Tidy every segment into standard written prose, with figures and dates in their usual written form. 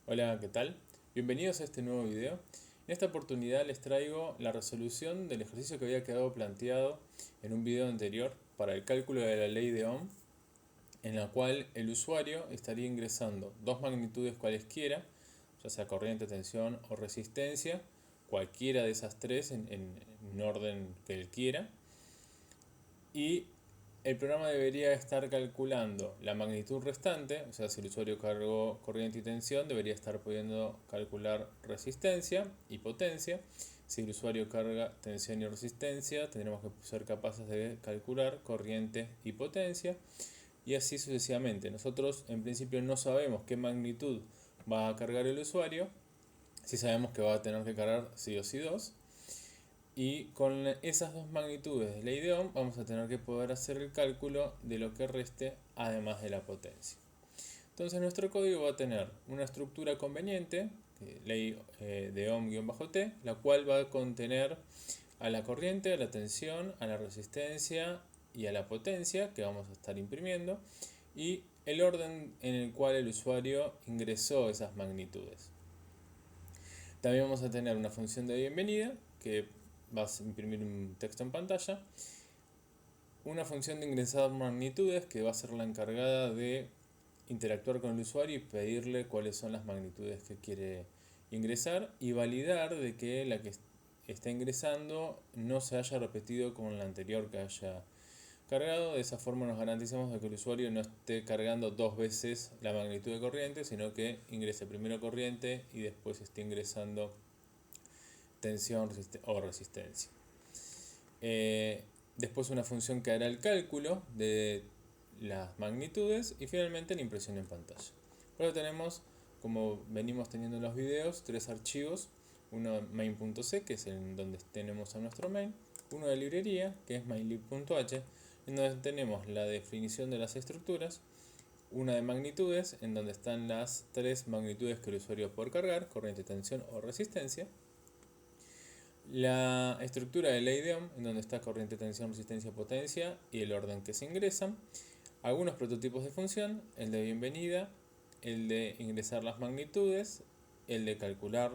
Hola, ¿qué tal? Bienvenidos a este nuevo video. En esta oportunidad les traigo la resolución del ejercicio que había quedado planteado en un video anterior para el cálculo de la ley de Ohm, en la cual el usuario estaría ingresando dos magnitudes cualesquiera, ya sea corriente, tensión o resistencia, cualquiera de esas tres en orden que él quiera, y el programa debería estar calculando la magnitud restante, o sea, si el usuario cargó corriente y tensión, debería estar pudiendo calcular resistencia y potencia. Si el usuario carga tensión y resistencia, tendremos que ser capaces de calcular corriente y potencia, y así sucesivamente. Nosotros en principio no sabemos qué magnitud va a cargar el usuario, sí sabemos que va a tener que cargar sí o sí dos, y con esas dos magnitudes de ley de Ohm vamos a tener que poder hacer el cálculo de lo que reste además de la potencia. Entonces nuestro código va a tener una estructura conveniente, ley de Ohm-T, la cual va a contener a la corriente, a la tensión, a la resistencia y a la potencia que vamos a estar imprimiendo, y el orden en el cual el usuario ingresó esas magnitudes. También vamos a tener una función de bienvenida que va a imprimir un texto en pantalla, una función de ingresar magnitudes que va a ser la encargada de interactuar con el usuario y pedirle cuáles son las magnitudes que quiere ingresar y validar de que la que está ingresando no se haya repetido con la anterior que haya cargado. De esa forma nos garantizamos de que el usuario no esté cargando dos veces la magnitud de corriente, sino que ingrese primero corriente y después esté ingresando tensión o resistencia. Después una función que hará el cálculo de las magnitudes y finalmente la impresión en pantalla. Luego tenemos, como venimos teniendo en los videos, tres archivos. Uno main.c, que es en donde tenemos a nuestro main. Uno de librería, que es mainlib.h, en donde tenemos la definición de las estructuras. Una de magnitudes, en donde están las tres magnitudes que el usuario puede cargar, corriente, tensión o resistencia. La estructura de ley de Ohm, en donde está corriente, tensión, resistencia, potencia y el orden que se ingresan. Algunos prototipos de función, el de bienvenida, el de ingresar las magnitudes, el de calcular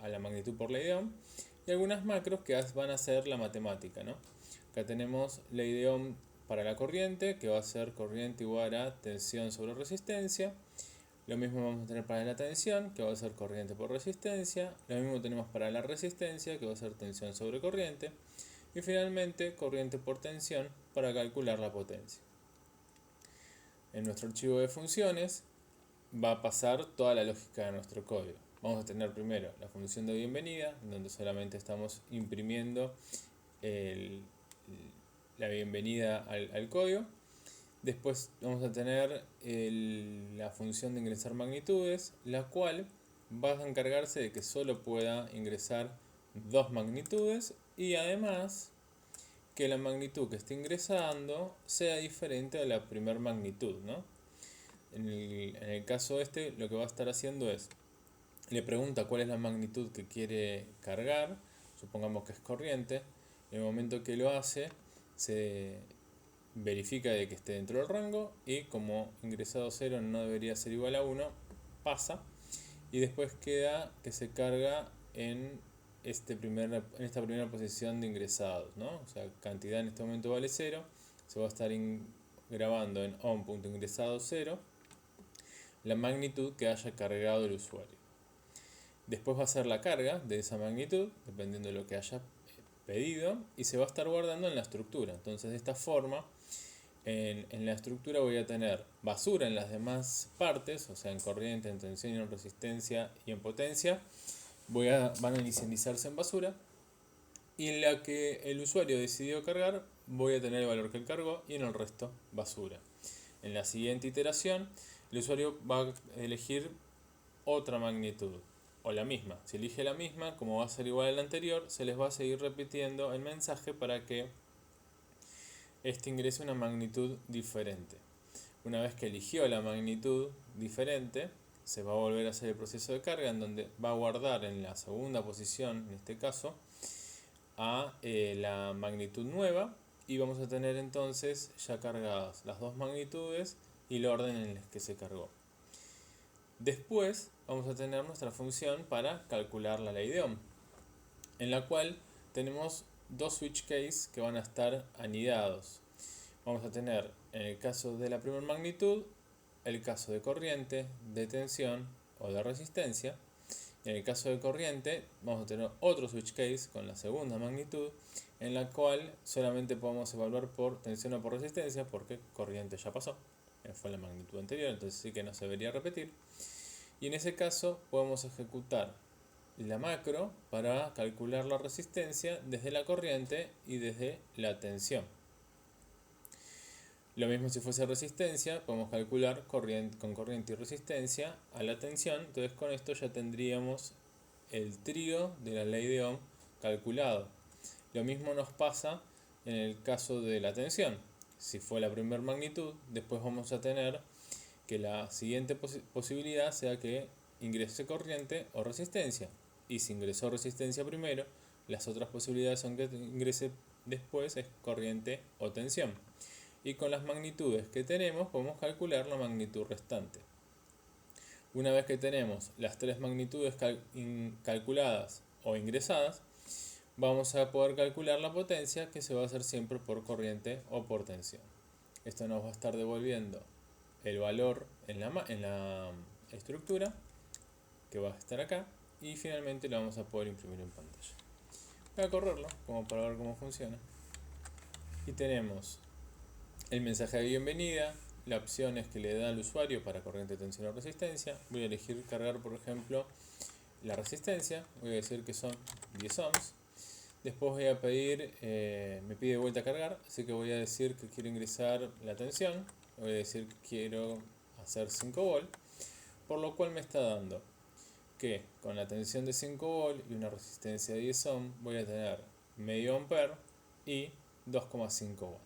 a la magnitud por ley de Ohm, y algunas macros que van a ser la matemática, ¿no? Acá tenemos ley de Ohm para la corriente, que va a ser corriente igual a tensión sobre resistencia. Lo mismo vamos a tener para la tensión, que va a ser corriente por resistencia. Lo mismo tenemos para la resistencia, que va a ser tensión sobre corriente. Y finalmente, corriente por tensión para calcular la potencia. En nuestro archivo de funciones va a pasar toda la lógica de nuestro código. Vamos a tener primero la función de bienvenida, donde solamente estamos imprimiendo el, la bienvenida al código. Después vamos a tener la función de ingresar magnitudes, la cual va a encargarse de que solo pueda ingresar dos magnitudes y además que la magnitud que esté ingresando sea diferente a la primera magnitud, ¿no? En el caso este, lo que va a estar haciendo es, le pregunta cuál es la magnitud que quiere cargar, supongamos que es corriente. En el momento que lo hace, se verifica de que esté dentro del rango y como ingresado 0 no debería ser igual a 1, pasa y después queda que se carga en esta primera posición de ingresados, ¿no? O sea, cantidad en este momento vale 0, se va a estar grabando en on.ingresado 0 la magnitud que haya cargado el usuario. Después va a hacer la carga de esa magnitud, dependiendo de lo que haya pedido, y se va a estar guardando en la estructura. Entonces, de esta forma, en la estructura voy a tener basura en las demás partes, o sea, en corriente, en tensión, en resistencia y en potencia. Van a inicializarse en basura. Y en la que el usuario decidió cargar, voy a tener el valor que él cargó y en el resto basura. En la siguiente iteración, el usuario va a elegir otra magnitud o la misma. Si elige la misma, como va a ser igual a la anterior, se les va a seguir repitiendo el mensaje para que este ingrese una magnitud diferente. Una vez que eligió la magnitud diferente, se va a volver a hacer el proceso de carga en donde va a guardar en la segunda posición, en este caso, a la magnitud nueva y vamos a tener entonces ya cargadas las dos magnitudes y el orden en el que se cargó. Después vamos a tener nuestra función para calcular la ley de Ohm, en la cual tenemos dos switch case que van a estar anidados. Vamos a tener, en el caso de la primera magnitud, el caso de corriente, de tensión o de resistencia. En el caso de corriente vamos a tener otro switch case con la segunda magnitud, en la cual solamente podemos evaluar por tensión o por resistencia, porque corriente ya pasó, fue la magnitud anterior, entonces sí que no se debería repetir. Y en ese caso podemos ejecutar la macro para calcular la resistencia desde la corriente y desde la tensión. Lo mismo si fuese resistencia, podemos calcular con corriente y resistencia a la tensión. Entonces con esto ya tendríamos el trío de la ley de Ohm calculado. Lo mismo nos pasa en el caso de la tensión. Si fue la primera magnitud, después vamos a tener que la siguiente posibilidad sea que ingrese corriente o resistencia. Y si ingresó resistencia primero, las otras posibilidades son que ingrese después es corriente o tensión. Y con las magnitudes que tenemos podemos calcular la magnitud restante. Una vez que tenemos las tres magnitudes calculadas o ingresadas, vamos a poder calcular la potencia, que se va a hacer siempre por corriente o por tensión. Esto nos va a estar devolviendo el valor en la estructura, que va a estar acá, y finalmente lo vamos a poder imprimir en pantalla. Voy a correrlo como para ver cómo funciona. Y tenemos el mensaje de bienvenida, las opciones que le da al usuario para corriente, tensión o resistencia. Voy a elegir cargar, por ejemplo, la resistencia. Voy a decir que son 10 ohms. Después voy a pedir, me pide de vuelta a cargar, así que voy a decir que quiero ingresar la tensión. Voy a decir que quiero hacer 5 volt, por lo cual me está dando que con la tensión de 5 volt y una resistencia de 10 ohm voy a tener medio ampere y 2,5 watts.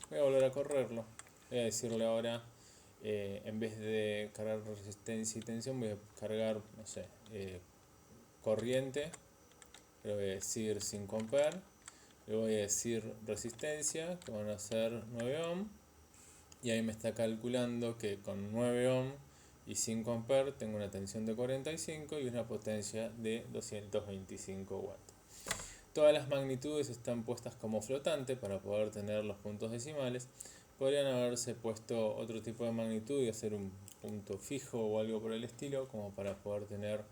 Voy a volver a correrlo. Voy a decirle ahora, en vez de cargar resistencia y tensión, voy a cargar, no sé, corriente. Le voy a decir 5 ampere. Le voy a decir resistencia, que van a ser 9 ohm. Y ahí me está calculando que con 9 ohm y 5 ampere tengo una tensión de 45 y una potencia de 225 watts. Todas las magnitudes están puestas como flotante para poder tener los puntos decimales. Podrían haberse puesto otro tipo de magnitud y hacer un punto fijo o algo por el estilo, como para poder tener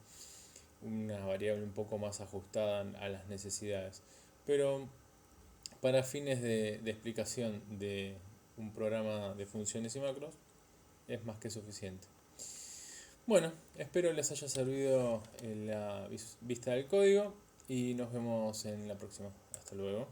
una variable un poco más ajustada a las necesidades. Pero para fines de explicación de un programa de funciones y macros es más que suficiente. Bueno, espero les haya servido la vista del código y nos vemos en la próxima. Hasta luego.